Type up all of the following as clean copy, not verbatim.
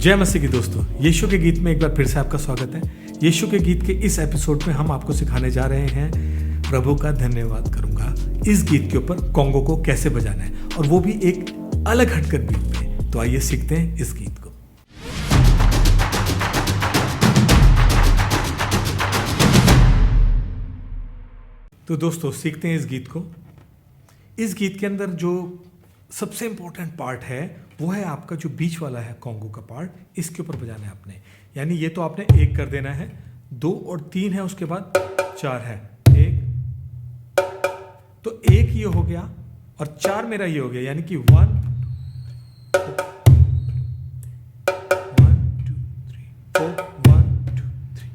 जय मसीह की दोस्तों, यीशु के गीत में एक बार फिर से आपका स्वागत है। यीशु के गीत के इस एपिसोड में हम आपको सिखाने जा रहे हैं प्रभु का धन्यवाद करूंगा। इस गीत के ऊपर कॉन्गो को कैसे बजाना है, और वो भी एक अलग हटकर बीट पे। तो आइए सीखते हैं इस गीत को। तो दोस्तों सीखते हैं इस गीत को। इस गीत के अंदर जो सबसे इम्पोर्टेंट पार्ट है वो है आपका जो बीच वाला है कॉन्गो का पार्ट, इसके ऊपर बजाना है आपने। यानी ये तो आपने एक कर देना है, 2 और 3 है, उसके बाद 4 है। 1 तो 1 ये हो गया और 4 मेरा ये हो गया, यानी कि 1 2 3 4 1 2 3।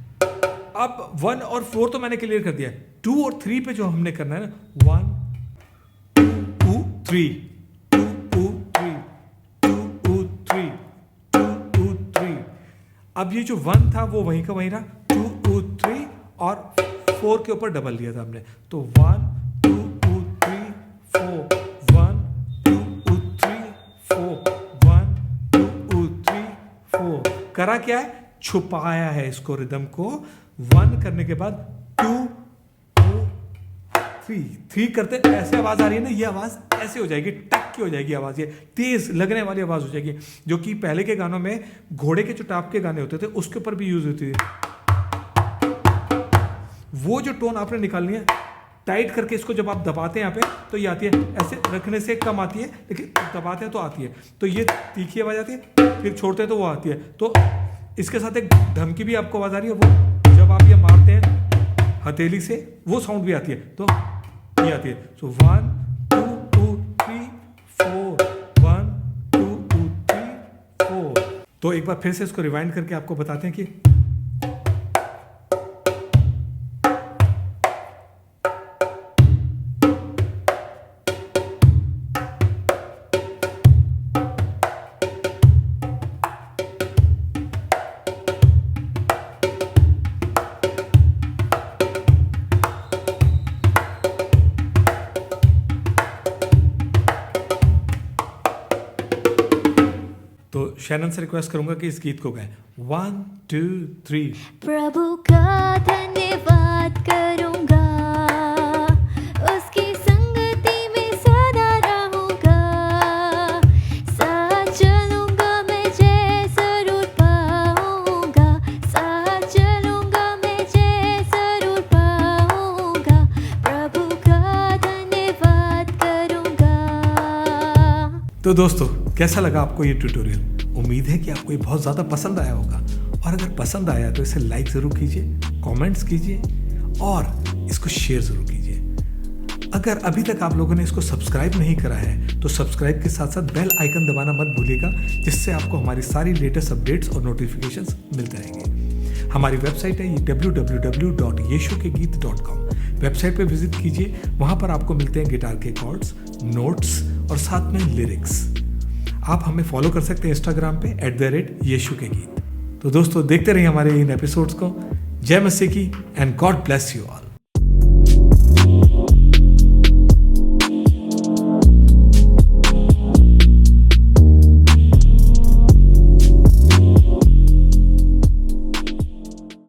अब 1 और 4 तो मैंने क्लियर कर दिया। 2 और 3 पे जो हमने करना है ना, 1 2 3 अब ये जो 1 था वो वहीं का वहीं रहा, 2 3 और 4 के ऊपर डबल लिया था हमने। तो 1 2 3 4 1 2 3 4 1 2 3 4। करा क्या है? छुपाया है इसको, रिदम को। 1 करने के बाद 2 2 3 करते ऐसे आवाज आ रही है ना, ये आवाज ऐसे हो जाएगी, टक की हो जाएगी आवाज, ये तेज लगने वाली आवाज हो जाएगी, जो कि पहले के गानों में घोड़े के जो टाप के गाने होते थे उसके ऊपर भी यूज होती थी। वो जो टोन आपने निकालनी है, टाइट करके इसको जब आप दबाते हैं यहाँ पे तो ये आती है, ऐसे रखने से कम आती है, लेकिन दबाते हैं तो आती है। तो ये तीखी आवाज आती है, फिर छोड़ते हैं तो वो आती है। तो इसके साथ एक धमकी भी आपको आवाज आ रही है, वो जब आप ये मारते हैं हथेली से वो साउंड भी आती है, तो ये आती है। सो 1 2 3 4 1 2 3 4। तो एक बार फिर से इसको रिवाइंड करके आपको बताते हैं कि तो शैनन से रिक्वेस्ट करूंगा कि इस गीत को गाएं। 1 2 3। प्रभु का धन्यवाद करूंगा, उसकी संगति में सदा रहूंगा। साथ चलूंगा मैं जरूर पाऊंगा, साथ चलूंगा मैं जरूर पाऊंगा। प्रभु का धन्यवाद करूंगा। तो दोस्तों कैसा लगा आपको ये ट्यूटोरियल? उम्मीद है कि आपको ये बहुत ज़्यादा पसंद आया होगा, और अगर पसंद आया तो इसे लाइक ज़रूर कीजिए, कमेंट्स कीजिए और इसको शेयर ज़रूर कीजिए। अगर अभी तक आप लोगों ने इसको सब्सक्राइब नहीं करा है तो सब्सक्राइब के साथ साथ बेल आइकन दबाना मत भूलिएगा, जिससे आपको हमारी सारी लेटेस्ट अपडेट्स और नोटिफिकेशंस मिलते रहेंगे। हमारी वेबसाइट है www.yeshukegit.com। वेबसाइट पे विजिट कीजिए, वहाँ पर आपको मिलते हैं गिटार के कॉर्ड्स, नोट्स और साथ में लिरिक्स। आप हमें फॉलो कर सकते हैं इंस्टाग्राम पे @यीशु के गीत। तो दोस्तों देखते रहिए हमारे इन एपिसोड्स को। जय मसीह की and God bless you all.